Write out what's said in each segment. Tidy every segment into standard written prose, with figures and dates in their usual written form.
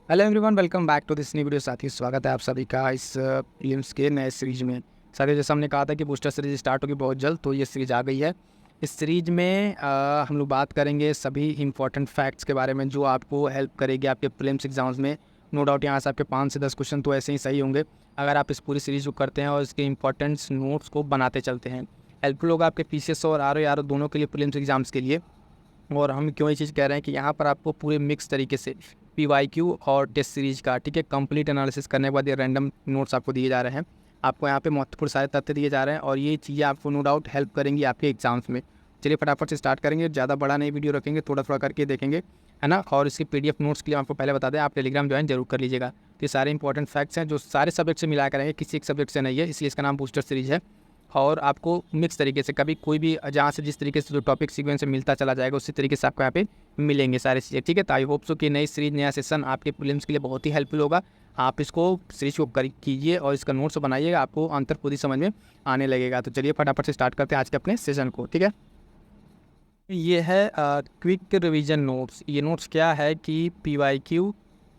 Hello everyone, welcome back to this new video. साथियों, स्वागत है आप सभी का इस फिल्म्स के नए सीरीज में। साथियों, जैसे हमने कहा था कि बूस्टर सीरीज स्टार्ट होगी बहुत जल्द, तो ये सीरीज आ गई है। इस सीरीज में हम लोग बात करेंगे सभी इंपॉर्टेंट फैक्ट्स के बारे में जो आपको हेल्प करेगी आपके प्रीलिम्स एग्जाम्स में। नो डाउट यहाँ से आपके 5 से 10 क्वेश्चन तो ऐसे ही सही होंगे अगर आप इस पूरी सीरीज को करते हैं और इसके इंपॉर्टेंट नोट्स को बनाते चलते हैं। हेल्पफुल होगा आपके पीसीएस और आर दोनों के लिए, प्रीलिम्स एग्जाम्स के लिए। और हम क्यों ये चीज़ कह रहे हैं कि यहाँ पर आपको पूरे मिक्स तरीके से पीवाईक्यू और टेस्ट सीरीज का कंप्लीट एनालिसिस करने के बाद ये रैंडम नोट्स आपको दिए जा रहे हैं। आपको यहाँ पे महत्वपूर्ण सारे तथ्य दिए जा रहे हैं और ये चीज़ें आपको नो डाउट हेल्प करेंगी आपके एग्जाम्स में। चलिए फटाफट से स्टार्ट करेंगे, ज़्यादा बड़ा नहीं वीडियो रखेंगे, थोड़ा थोड़ा करके देखेंगे, है ना। और इसके पीडीएफ नोट्स के लिए आपको पहले बता दें, आप टेलीग्राम ज्वाइन जरूर कर लीजिएगा। तो ये सारे इंपॉर्टेंट फैक्ट्स हैं जो सारे सब्जेक्ट से मिला करेंगे, किसी एक सब्जेक्ट से नहीं है, इसलिए इसका नाम बूस्टर सीरीज है। और आपको मिक्स तरीके से कभी कोई भी जहाँ से जिस तरीके से जो टॉपिक सीक्वेंस से मिलता चला जाएगा उसी तरीके से आपको यहाँ पे मिलेंगे सारे चीज़ें, ठीक है। तो आई होप सो कि नई सीरीज, नया सेशन आपके प्रीलिम्स के लिए बहुत ही हेल्पफुल होगा। आप इसको सीरीज को कीजिए और इसका नोट्स बनाइएगा, आपको अंतर खुद ही समझ में आने लगेगा। तो चलिए फटाफट से स्टार्ट करते हैं आज के अपने सेशन को, ठीक है। ये है क्विक रिवीजन नोट्स। ये नोट्स क्या है कि पीवाईक्यू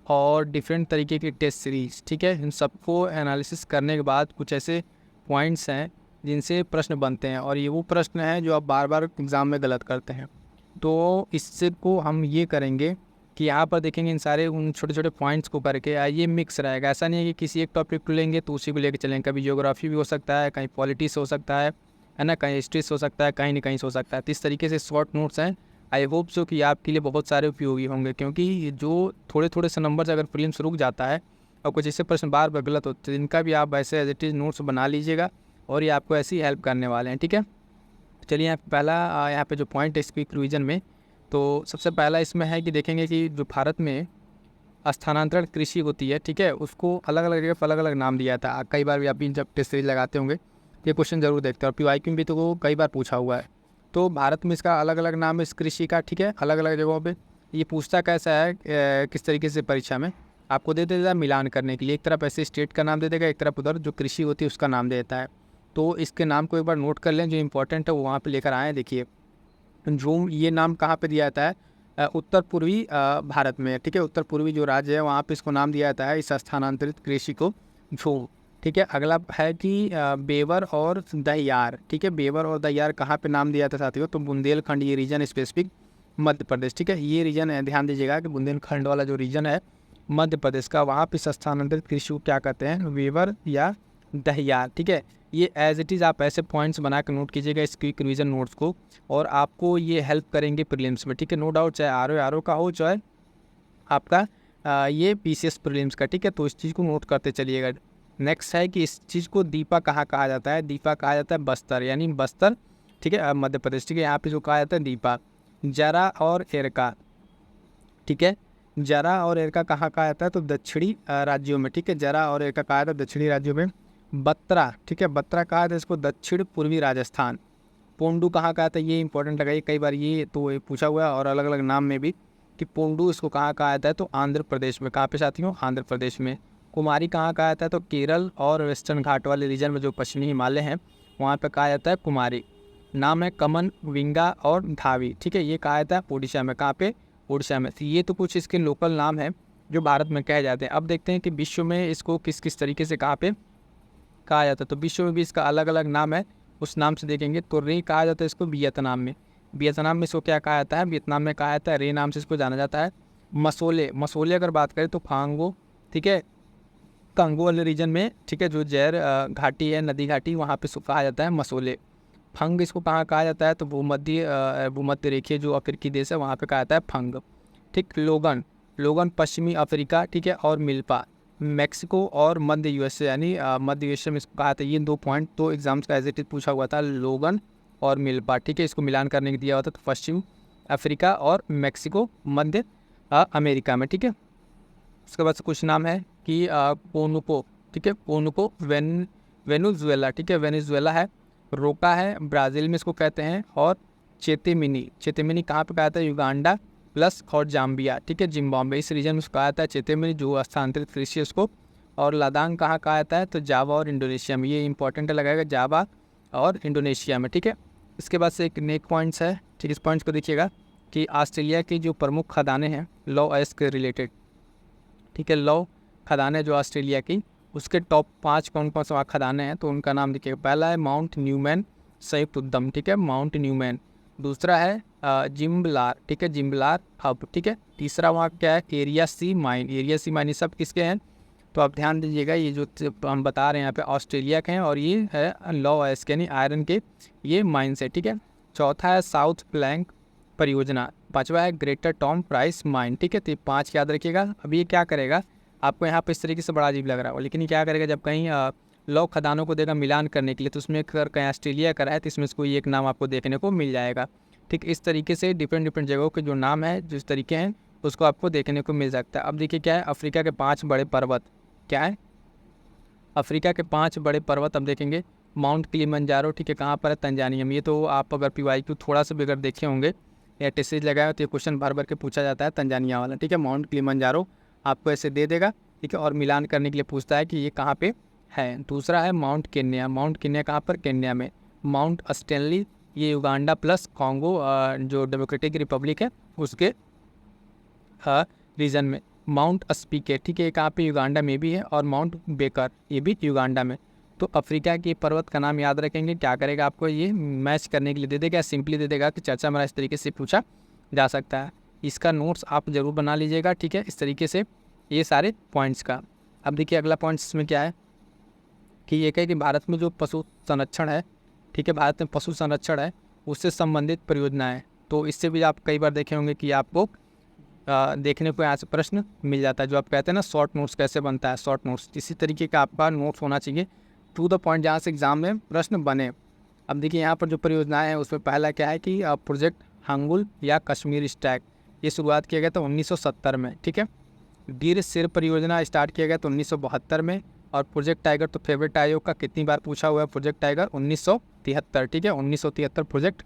और डिफरेंट तरीके की टेस्ट सीरीज, ठीक है, इन सबको एनालिसिस करने के बाद कुछ ऐसे पॉइंट्स हैं जिनसे प्रश्न बनते हैं और ये वो प्रश्न हैं जो आप बार बार एग्ज़ाम में गलत करते हैं। तो इससे को हम ये करेंगे कि यहाँ पर देखेंगे इन सारे उन छोटे छोटे पॉइंट्स को करके ये मिक्स रहेगा। ऐसा नहीं है कि किसी एक टॉपिक को लेंगे तो उसी को लेकर चलेंगे। कभी ज्योग्राफी भी हो सकता है, कहीं पॉलिटिक्स हो सकता है ना, कहीं हिस्ट्री हो सकता है, कहीं ना कहीं हो सकता है। तो इस तरीके से शॉर्ट नोट्स हैं। आई होप सो कि आपके लिए बहुत सारे उपयोगी होंगे, क्योंकि जो थोड़े थोड़े से नंबर से अगर प्रीलिम्स रुक जाता है और कुछ ऐसे प्रश्न बार बार गलत होते हैं, इनका भी आप ऐसे एज इट इज़ नोट्स बना लीजिएगा और ये आपको ऐसी हेल्प करने वाले हैं, ठीक है। चलिए यहाँ पहला यहाँ पे जो पॉइंट है इस क्विक रिवीजन में, तो सबसे पहला इसमें है कि देखेंगे कि जो भारत में स्थानांतरण कृषि होती है, ठीक है, उसको अलग अलग जगह पर अलग अलग नाम दिया था। कई बार भी आप इन जब टेस्ट सीरीज लगाते होंगे ये क्वेश्चन जरूर देखते हैं, और पीवाईक्यू में भी तो वो कई बार पूछा हुआ है। तो भारत में इसका अलग अलग नाम है इस कृषि का, ठीक है, अलग अलग जगहों पे। ये पूछता कैसा है किस तरीके से परीक्षा में आपको दे देता है मिलान करने के लिए। एक तरफ ऐसे स्टेट का नाम दे देगा, एक तरफ उधर जो कृषि होती है उसका नाम दे देता है। तो इसके नाम को एक बार नोट कर लें, जो इंपॉर्टेंट है वो वहाँ पर लेकर आएँ। देखिए जो ये नाम कहाँ पे दिया जाता है, उत्तर पूर्वी भारत में, ठीक है, उत्तर पूर्वी जो राज्य है वहाँ पे इसको नाम दिया जाता है इस स्थानांतरित कृषि को झूम, ठीक है। अगला है कि बेवर और दहियार, ठीक है, बेवर और दहियार कहाँ पे नाम दिया था साथियों, तो बुंदेलखंड, ये रीजन स्पेसिफिक मध्य प्रदेश, ठीक है, ये रीजन है, ध्यान दीजिएगा कि बुंदेलखंड वाला जो रीजन है मध्य प्रदेश का, वहाँ पे स्थानांतरित कृषि को क्या कहते हैं, वेवर या दहियार, ठीक है। ये एज इट इज़ आप ऐसे पॉइंट्स बना कर नोट कीजिएगा इस क्विक रिवीजन नोट्स को, और आपको ये हेल्प करेंगे प्रीलिम्स में, ठीक है। नो डाउट चाहे आर का हो चाहे आपका ये पीसीएस प्रीलिम्स का, ठीक है। तो इस चीज़ को नोट करते चलिएगा। नेक्स्ट है कि इस चीज़ को दीपा कहाँ कहा जाता है, दीपा कहा जाता है बस्तर, यानी बस्तर, ठीक है, मध्य प्रदेश, ठीक है। यहाँ पे जो कहा जाता है दीपा। जरा और एरका, ठीक है, जरा और एरका कहाँ कहा जाता है, तो दक्षिणी राज्यों में, ठीक है, जरा और एरका कहा जाता है दक्षिणी राज्यों में। बत्रा, ठीक है, बत्रा कहा जाता है इसको दक्षिण पूर्वी राजस्थान। पोंडू कहाँ कहा जाता है, ये इंपॉर्टेंट लगाइए, कई बार ये तो ये पूछा हुआ है और अलग अलग नाम में भी कि पोंडू इसको कहाँ कहा जाता है, तो आंध्र प्रदेश में। कहाँ पे साथियों, आंध्र प्रदेश में। कुमारी कहाँ कहा जाता है, तो केरल और वेस्टर्न घाट वाले रीजन में जो पश्चिमी हिमालय हैं वहाँ पे कहा जाता है कुमारी। नाम है कमन, विंगा और धावी, ठीक है, ये कहा जाता है उड़ीसा में। कहाँ पे, उड़ीसा में। तो ये तो कुछ इसके लोकल नाम हैं जो भारत में कहे जाते हैं। अब देखते हैं कि विश्व में इसको किस किस तरीके से कहाँ पे कहा जाता है। तो विश्व में भी इसका अलग अलग नाम है, उस नाम से देखेंगे तो रे कहा जाता है इसको वियतनाम में। वियतनाम में इसको क्या कहा जाता है, वियतनाम में कहा जाता है रे नाम से इसको जाना जाता है। मसोले, मसोले अगर बात करें तो फांगो, ठीक है, कांगो वाले रीजन में, ठीक है, जो जैर घाटी है, नदी घाटी, वहाँ पे इसको कहा जाता है मसोले। फंग इसको कहाँ कहा जाता है, तो भूमध्य रेखीय जो अफ्रीकी देश है वहाँ पे कहा जाता है फंग, ठीक। लोगन, लोगन पश्चिमी अफ्रीका, ठीक है, और मिल्पा मैक्सिको और मध्य यूएसए, यानी मध्य यूएसए में इसको कहा था। ये 2 पॉइंट तो एग्जाम्स का एज इट इज पूछा हुआ था, लोगन और मिल्पा, ठीक है, इसको मिलान करने के दिया हुआ था। तो पश्चिम अफ्रीका और मैक्सिको मध्य अमेरिका में, ठीक है। उसके बाद से कुछ नाम है कि पोनुको, ठीक है, पोनुको वेनेजुएला, ठीक है, वेनेजुएला है। रोका है ब्राज़ील में इसको कहते हैं, और चेतेमिनी, चेतेमिनी कहाँ पे कहा था, युगांडा प्लस और जाम्बिया, ठीक है, जिम्बाब्वे, इस रीजन में उसको कहा जाता है चेतेमिनी, जो स्थानांतरित कृषि है उसको। और लद्दाख कहाँ कहा जाता है, तो जावा और इंडोनेशिया में। ये इंपॉर्टेंट लगाएगा, जावा और इंडोनेशिया में, ठीक है। इसके बाद से एक नेक पॉइंट्स है, ठीक, इस पॉइंट्स को देखिएगा कि ऑस्ट्रेलिया की जो प्रमुख खदानें हैं लॉ एस के रिलेटेड, ठीक है, लौ खदानें जो ऑस्ट्रेलिया की, उसके टॉप 5 कौन कौन से खदानें हैं तो उनका नाम देखिएगा। पहला है माउंट न्यूमैन संयुक्त उद्यम, ठीक है, माउंट न्यूमैन। दूसरा है जिम्बलार, ठीक है, जिम्बलार हब, ठीक है। तीसरा वहाँ क्या है, एरिया सी माइन, एरिया सी माइन, ये सब किसके हैं तो आप ध्यान दीजिएगा, ये जो हम बता रहे हैं यहाँ पे ऑस्ट्रेलिया के हैं, और ये है लौ एस्क यानी आयरन के ये माइंस है, ठीक है। चौथा है साउथ प्लैंक परियोजना। पांचवा है ग्रेटर टॉम प्राइस माइन, ठीक है। तो ये 5 याद रखिएगा। अब ये क्या करेगा, आपको यहाँ पे इस तरीके से बड़ा अजीब लग रहा है, लेकिन ये क्या करेगा, जब कहीं लौ खदानों को देगा मिलान करने के लिए, तो उसमें अगर कहीं ऑस्ट्रेलिया का है तो इसमें कोई एक नाम आपको देखने को मिल जाएगा। ठीक, इस तरीके से डिफरेंट जगहों के जो नाम है, जिस तरीके हैं, उसको आपको देखने को मिल सकता है। अब देखिए क्या है, अफ्रीका के 5 बड़े पर्वत, क्या है, अफ्रीका के 5 बड़े पर्वत। अब देखेंगे माउंट किलिमंजारो, ठीक है, कहाँ पर है, तंजानिया में। ये तो आप अगर PYQ थोड़ा सा भी अगर देखे होंगे या टेसेज लगाया तो ये क्वेश्चन भर के पूछा जाता है, तंजानिया वाला, ठीक है। माउंट किलिमंजारो आपको ऐसे दे देगा, ठीक है, और मिलान करने के लिए पूछता है कि ये कहाँ पे है। दूसरा है माउंट केन्या, माउंट केन्या कहाँ पर, केन्या में। माउंट स्टैनली, ये युगांडा प्लस कॉन्गो जो डेमोक्रेटिक रिपब्लिक है उसके रीजन में। माउंट स्पीके, ठीक है, कहाँ पे, युगांडा में भी है। और माउंट बेकर, ये भी युगांडा में। तो अफ्रीका के पर्वत का नाम याद रखेंगे, क्या करेगा आपको ये मैच करने के लिए दे देगा, सिंपली दे देगा कि चर्चा में इस तरीके से पूछा जा सकता है। इसका नोट्स आप ज़रूर बना लीजिएगा, ठीक है, इस तरीके से ये सारे पॉइंट्स का। अब देखिए अगला पॉइंट इसमें क्या है कि ये कहे कि भारत में जो पशु संरक्षण है, ठीक है, भारत में पशु संरक्षण है, उससे संबंधित परियोजनाएँ। तो इससे भी आप कई बार देखे होंगे कि आपको देखने को यहाँ से प्रश्न मिल जाता है, जो आप कहते हैं ना शॉर्ट नोट्स कैसे बनता है, शॉर्ट नोट्स, इसी तरीके का आपका नोट्स होना चाहिए टू द पॉइंट, जहाँ से एग्जाम में प्रश्न बने। अब देखिए यहाँ पर जो परियोजनाएं हैं उसमें पहला क्या है कि प्रोजेक्ट हांगुल या कश्मीर स्टैक, ये शुरुआत किया गया था 1970 में, ठीक है। गिर सिर परियोजना स्टार्ट किया गया था 1972 में। और प्रोजेक्ट टाइगर तो फेवरेट आयोग का कितनी बार पूछा हुआ है, प्रोजेक्ट टाइगर 1973, ठीक है, 1973 प्रोजेक्ट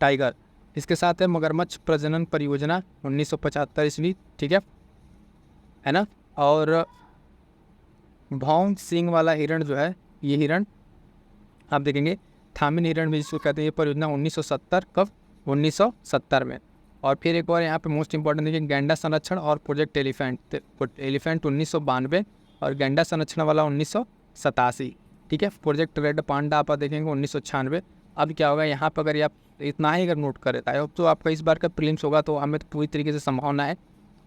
टाइगर। इसके साथ है मगरमच्छ प्रजनन परियोजना 1975 ईस्वी, ठीक है ना। और भौंग सिंह वाला हिरण जो है, ये हिरण आप देखेंगे थामिन हिरण भी जिसको कहते हैं, ये परियोजना 1970, कब, 1970 में। और फिर एक और यहाँ पे मोस्ट इंपॉर्टेंट देखिए गैंडा संरक्षण और प्रोजेक्ट एलिफेंट, एलिफेंट 1992 और गैंडा संरक्षण वाला 1987, ठीक है। प्रोजेक्ट रेड पांडा आप देखेंगे 1996। अब क्या होगा यहाँ पर, अगर आप इतना ही अगर नोट करें तो आपका इस बार का प्रीलिम्स होगा, तो हमें तो पूरी तरीके से संभावना है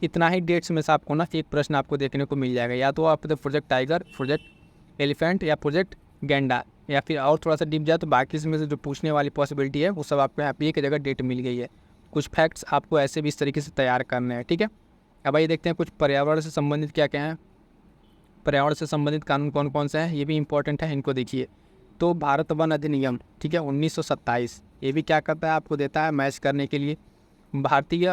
इतना ही डेट्स में से आपको ना एक प्रश्न आपको देखने को मिल जाएगा, या तो आप प्रोजेक्ट टाइगर, प्रोजेक्ट एलिफेंट या प्रोजेक्ट गैंडा, या फिर और थोड़ा सा डीप जाए तो बाकी इसमें से जो पूछने वाली पॉसिबिलिटी है वो सब आपको यहाँ पे एक जगह डेट मिल गई है। कुछ फैक्ट्स आपको ऐसे भी इस तरीके से तैयार करने हैं, ठीक है। अब आइए देखते हैं कुछ पर्यावरण से संबंधित क्या क्या है। पर्यावरण से संबंधित कानून कौन कौन से हैं, ये भी इंपॉर्टेंट है, इनको देखिए। तो भारत वन अधिनियम, ठीक है, 1927, ये भी क्या करता है, आपको देता है मैच करने के लिए। भारतीय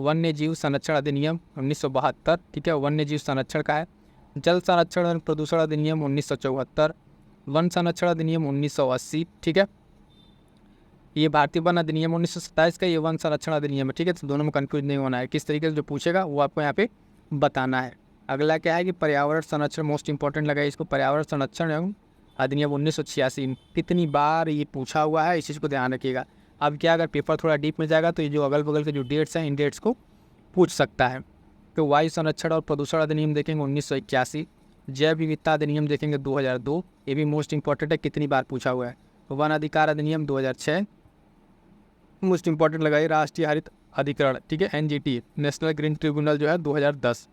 वन्य जीव संरक्षण अधिनियम 1972, ठीक है, वन्य जीव संरक्षण का है। जल संरक्षण और प्रदूषण अधिनियम 1974, वन संरक्षण अधिनियम 1980, ठीक है। ये भारतीय वन अधिनियम 1927 का, ये वन संरक्षण अधिनियम है, ठीक है। तो दोनों में कंफ्यूज नहीं होना है, किस तरीके से जो पूछेगा वो आपको यहाँ पे बताना है। अगला क्या है कि पर्यावरण संरक्षण, मोस्ट इंपॉर्टेंट लगा इसको, पर्यावरण संरक्षण एवं अधिनियम 1986, कितनी बार ये पूछा हुआ है, इस चीज़ को ध्यान रखिएगा। अब क्या, अगर पेपर थोड़ा डीप में जाएगा तो ये जो अगल बगल के जो डेट्स हैं, इन डेट्स को पूछ सकता है। तो वायु संरक्षण और प्रदूषण अधिनियम देखेंगे 1981, जैव विविधता अधिनियम देखेंगे 2002, ये भी मोस्ट इंपॉर्टेंट है, कितनी बार पूछा हुआ है। वन अधिकार अधिनियम 2006, मोस्ट इंपॉर्टेंट लगाइए, राष्ट्रीय हरित अधिकरण, ठीक है, NGT, नेशनल ग्रीन ट्रिब्यूनल जो है 2010।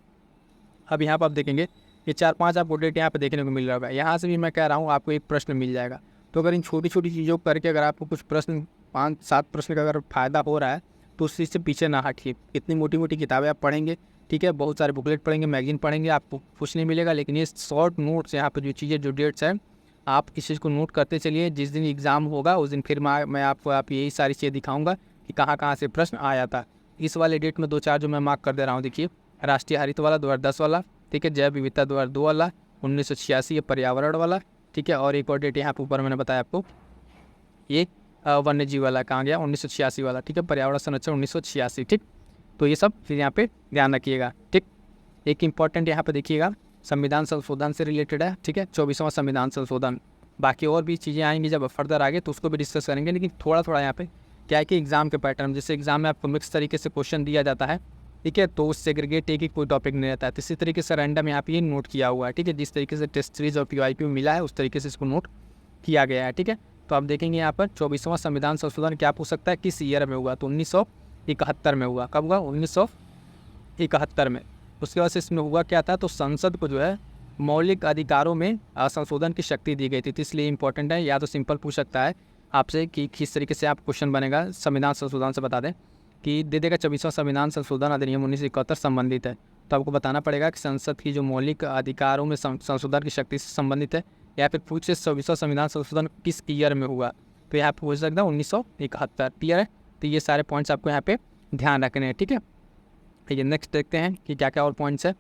अब यहाँ पर आप देखेंगे ये 4-5 आपको डेट यहाँ पे देखने को मिल रहा होगा। यहाँ से भी मैं कह रहा हूँ आपको एक प्रश्न मिल जाएगा। तो अगर इन छोटी छोटी चीज़ों को करके अगर आपको कुछ प्रश्न 5-7 प्रश्न का अगर फ़ायदा हो रहा है तो उस चीज़ से पीछे ना हटिए। इतनी मोटी मोटी किताबें आप पढ़ेंगे, ठीक है, बहुत सारे बुकलेट पढ़ेंगे, मैगजीन पढ़ेंगे, आपको कुछ नहीं मिलेगा। लेकिन ये शॉर्ट नोट्स यहाँ पर जो चीज़ें, जो डेट्स हैं, आप इस चीज़ को नोट करते चलिए। जिस दिन एग्ज़ाम होगा उस दिन फिर मैं आपको यही सारी चीज़ें दिखाऊँगा कि कहाँ कहाँ से प्रश्न आया था। इस वाले डेट में 2-4 जो मैं मार्क कर दे रहा हूँ, देखिए, राष्ट्रीय हरित वाला 2010 वाला, ठीक है, जैव विविधता 2002 वाला, 1986 ये पर्यावरण वाला, ठीक है, और एक और डेट यहाँ पर ऊपर मैंने बताया आपको, ये वन्य जीव वाला कहाँ गया, 1986 वाला, ठीक है, पर्यावरण संरक्षण 1986, ठीक। तो ये सब फिर यहाँ पे ध्यान रखिएगा, ठीक। एक इंपॉर्टेंट यहाँ पे देखिएगा, संविधान संशोधन से रिलेटेड है, ठीक है, 24वां संविधान संशोधन। बाकी और भी चीज़ें आएंगी जब फर्दर आगे तो उसको भी डिस्कस करेंगे। लेकिन थोड़ा थोड़ा यहाँ पे क्या है कि एग्ज़ाम के पैटर्न, जैसे एग्ज़ाम में आपको मिक्स तरीके से क्वेश्चन दिया जाता है, ठीक है। तो सेग्रीगेट एक ही कोई टॉपिक नहीं रहता है। तो इसी तरीके से रैंडम यहाँ पे ये नोट किया हुआ है, ठीक है। जिस तरीके से टेस्ट सीरीज और PYQ मिला है उस तरीके से इसको नोट किया गया है, ठीक है। तो आप देखेंगे यहाँ पर 24वां संविधान संशोधन क्या पूछ सकता है, किस ईयर में हुआ, तो 1971 में हुआ। कब हुआ, 1971 में। उसके बाद से इसमें हुआ क्या था, तो संसद को जो है मौलिक अधिकारों में संशोधन की शक्ति दी गई थी। तो इसलिए इंपॉर्टेंट है, या तो सिंपल पूछ सकता है आपसे कि किस तरीके से आप क्वेश्चन बनेगा संविधान संशोधन से बता दें कि दे देगा 24वां संविधान संशोधन अधिनियम 1971 संबंधित है। तो आपको बताना पड़ेगा कि संसद की जो मौलिक अधिकारों में संशोधन की शक्ति से संबंधित है, या फिर पूछ से 24वां संविधान संशोधन किस ईयर में हुआ, तो यहाँ पे पूछ सकता है 1971। क्लियर है। तो ये सारे पॉइंट्स आपको यहाँ पे ध्यान रखने हैं, ठीक है। ये नेक्स्ट देखते हैं कि क्या क्या और पॉइंट्स है।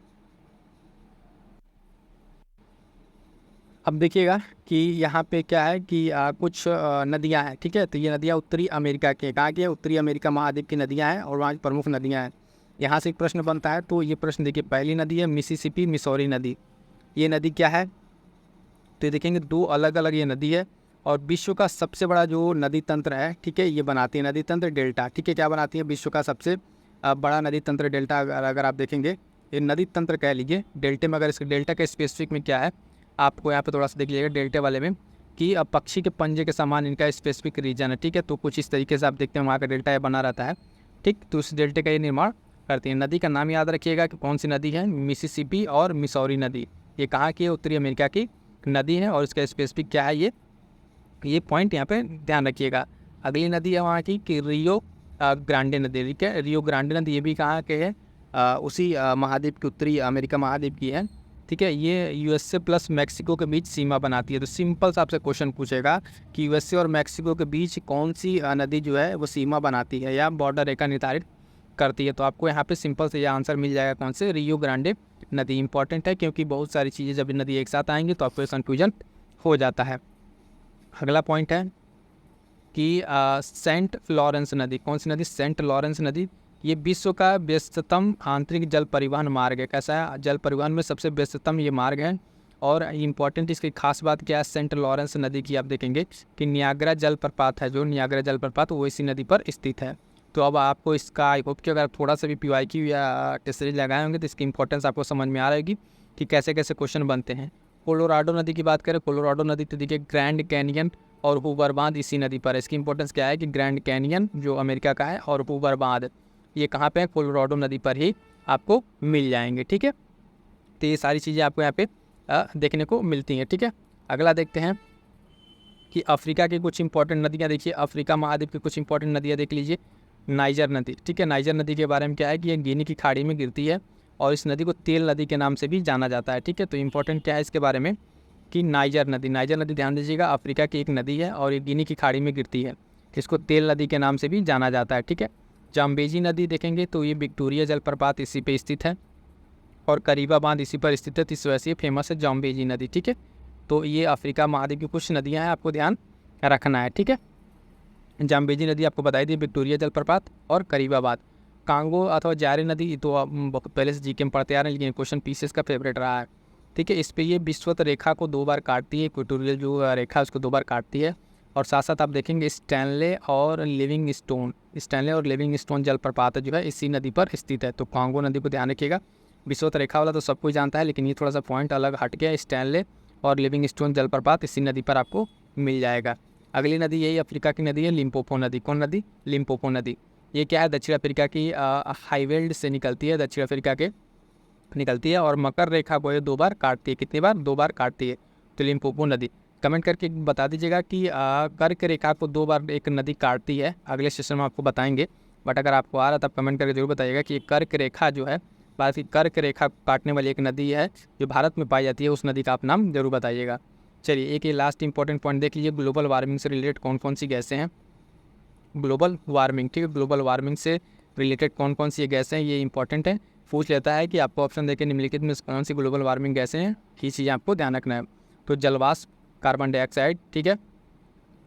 अब देखिएगा कि यहाँ पे क्या है कि कुछ नदियाँ हैं, ठीक है। तो ये नदियाँ उत्तरी अमेरिका के, कहाँ की है, उत्तरी अमेरिका महाद्वीप की नदियाँ हैं और वहाँ की प्रमुख नदियाँ हैं। यहाँ से एक प्रश्न बनता है, तो ये प्रश्न देखिए, पहली नदी है मिसिसिपी मिसौरी नदी। ये नदी क्या है, तो ये देखेंगे 2 अलग अलग ये नदी है और विश्व का सबसे बड़ा जो नदी तंत्र है, ठीक है, ये बनाती है नदी तंत्र डेल्टा, ठीक है। क्या बनाती है, विश्व का सबसे बड़ा नदी तंत्र डेल्टा। अगर आप देखेंगे ये नदी तंत्र कह लीजिए डेल्टे में, अगर इसके डेल्टा के स्पेसिफिक में क्या है, आपको यहाँ पे थोड़ा सा देख लीजिएगा डेल्टे वाले में कि अब पक्षी के पंजे के समान इनका स्पेसिफिक रीजन है, ठीक है। तो कुछ इस तरीके से आप देखते हैं वहाँ का डेल्टा बना रहता है, ठीक। तो उस डेल्टे का ये निर्माण करती है। नदी का नाम याद रखिएगा कि कौन सी नदी है, मिसिसिपी और मिसौरी नदी। ये कहाँ की है, उत्तरी अमेरिका की नदी है और इसका स्पेसिफिक क्या है, ये पॉइंट यहाँ पे ध्यान रखिएगा। अगली नदी है वहाँ की कि रियो ग्रांडे नदी, ठीक है। रियो ग्रांडे नदी ये भी कहाँ के है, उसी महाद्वीप की, उत्तरी अमेरिका महाद्वीप की है, ठीक है। ये USA प्लस मैक्सिको के बीच सीमा बनाती है। तो सिंपल सा आपसे क्वेश्चन पूछेगा कि USA और मैक्सिको के बीच कौन सी नदी जो है वो सीमा बनाती है या बॉर्डर रेखा निर्धारित करती है। तो आपको यहाँ पे सिंपल से ये आंसर मिल जाएगा, कौन से, रियो ग्रांडे नदी। इंपॉर्टेंट है क्योंकि बहुत सारी चीज़ें जब नदी एक साथ आएंगी तो आपको कन्फ्यूजन हो जाता है। अगला पॉइंट है कि सेंट लॉरेंस नदी, कौन सी नदी, सेंट लॉरेंस नदी। ये विश्व का व्यस्ततम आंतरिक जल परिवहन मार्ग है। कैसा है, जल परिवहन में सबसे व्यस्ततम ये मार्ग है। और इम्पॉर्टेंट इसकी खास बात क्या है, सेंट लॉरेंस नदी की आप देखेंगे कि नियाग्रा जलप्रपात है, जो नियाग्रा जलप्रपात वो इसी नदी पर स्थित है। तो अब आपको इसका आई होप कि अगर थोड़ा सा भी PYQ या टेस्ट सीरीज लगाए होंगे तो इसकी इंपॉर्टेंस आपको समझ में आ रहेगी कि कैसे कैसे क्वेश्चन बनते हैं। कोलोराडो नदी की बात करें, कोलोराडो नदी तो देखिए ग्रैंड कैनियन और हूवर बांध इसी नदी पर है। इसकी इंपॉर्टेंस क्या है कि ग्रैंड कैनियन जो अमेरिका का है और हूवर बांध ये कहाँ पे है, कोलोराडो नदी पर ही आपको मिल जाएंगे, ठीक है। तो ये सारी चीज़ें आपको यहाँ पे देखने को मिलती हैं, ठीक है। अगला देखते हैं कि अफ्रीका की कुछ इंपॉर्टेंट नदियाँ। देखिए अफ्रीका महाद्वीप की कुछ इंपॉर्टेंट नदियाँ देख लीजिए। नाइजर नदी, ठीक है। नाइजर नदी के बारे में क्या है कि ये गिनी की खाड़ी में गिरती है और इस नदी को तेल नदी के नाम से भी जाना जाता है, ठीक है। तो इंपॉर्टेंट क्या है इसके बारे में कि नाइजर नदी ध्यान दीजिएगा, अफ्रीका की एक नदी है और ये गिनी की खाड़ी में गिरती है। इसको तेल नदी के नाम से भी जाना जाता है, ठीक है। जाम्बेजी नदी देखेंगे तो ये विक्टोरिया जलप्रपात इसी पे स्थित है और करीबा बांध इसी पर स्थित है, तो इस वजह से फेमस है जाम्बेजी नदी, ठीक है। तो ये अफ्रीका महाद्वीप की कुछ नदियाँ हैं, आपको ध्यान रखना है, ठीक है। जाम्बेजी नदी आपको बताई दी, विक्टोरिया जलप्रपात और करीबाबाद। कांगो अथवा जारे नदी तो आप बहुत पहले से जीके में पढ़ते आ रहे हैं, लेकिन क्वेश्चन पीसेस का फेवरेट रहा है, ठीक है। इस पे ये विषुवत रेखा को 2 बार काटती है, इक्वेटोरियल जो रेखा है उसको 2 बार काटती है। और साथ साथ आप देखेंगे स्टैनले और लिविंग स्टोन जलप्रपात जो है इसी नदी पर स्थित है। तो कांगो नदी को ध्यान रखिएगा। विषुवत रेखा वाला तो सब कुछ जानता है, लेकिन ये थोड़ा सा पॉइंट अलग हट गया। स्टैनले और लिविंग स्टोन जलप्रपात इसी नदी पर आपको मिल जाएगा। अगली नदी यही अफ्रीका की नदी है, लिम्पोपो नदी। कौन नदी, लिम्पोपो नदी। ये क्या है, दक्षिण अफ्रीका की हाईवेल्ड से निकलती है, दक्षिण अफ्रीका के निकलती है और मकर रेखा को ये 2 बार काटती है। कितनी बार, 2 बार काटती है। तो लिम्पोपो नदी कमेंट करके बता दीजिएगा कि कर्क रेखा को 2 बार एक नदी काटती है। अगले सेशन में आपको बताएंगे, बट अगर आपको आ रहा तब कमेंट करके जरूर बताइएगा कि कर्क रेखा जो है, भारत की कर्क रेखा काटने वाली एक नदी है जो भारत में पाई जाती है, उस नदी का आप नाम जरूर बताइएगा। चलिए एक ये लास्ट इंपॉर्टेंट पॉइंट देख लीजिए, ग्लोबल वार्मिंग से रिलेटेड कौन कौन सी गैसें हैं। ग्लोबल वार्मिंग, ठीक है, ग्लोबल वार्मिंग से रिलेटेड कौन कौन सी गैसें हैं, ये इंपॉर्टेंट है। पूछ लेता है कि आपको ऑप्शन देकर निम्नलिखित में कौन सी ग्लोबल वार्मिंग गैसें हैं, ये चीज़ें आपको ध्यान रखना है। तो जलवाष्प, कार्बन डाइऑक्साइड, ठीक है,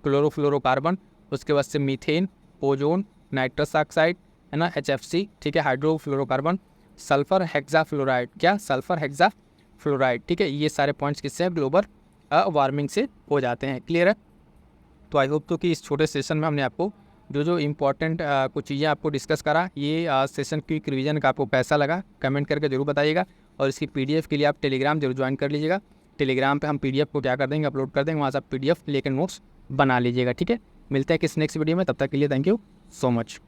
क्लोरोफ्लोरोकार्बन, उसके बाद से मीथेन, ओजोन, नाइट्रस ऑक्साइड है ना, HFC, ठीक है, हाइड्रोफ्लोरोकार्बन, सल्फर हेक्साफ्लोराइड, क्या, सल्फर हेक्साफ्लोराइड, ठीक है। ये सारे पॉइंट्स किससे हैं, ग्लोबल वार्मिंग से हो जाते हैं। क्लियर है। तो आई होप तो कि इस छोटे सेशन में हमने आपको जो जो इम्पोर्टेंट कुछ चीज़ें आपको डिस्कस करा, ये सेशन की रिवीजन का आपको कैसा लगा कमेंट करके ज़रूर बताइएगा। और इसकी पीडीएफ के लिए आप टेलीग्राम जरूर ज्वाइन कर लीजिएगा। टेलीग्राम पे हम पीडीएफ को क्या कर देंगे, अपलोड कर देंगे, वहाँ से आप पीडीएफ लेकर नोट्स बना लीजिएगा। ठीक है, मिलते हैं किस नेक्स्ट वीडियो में, तब तक के लिए थैंक यू सो मच।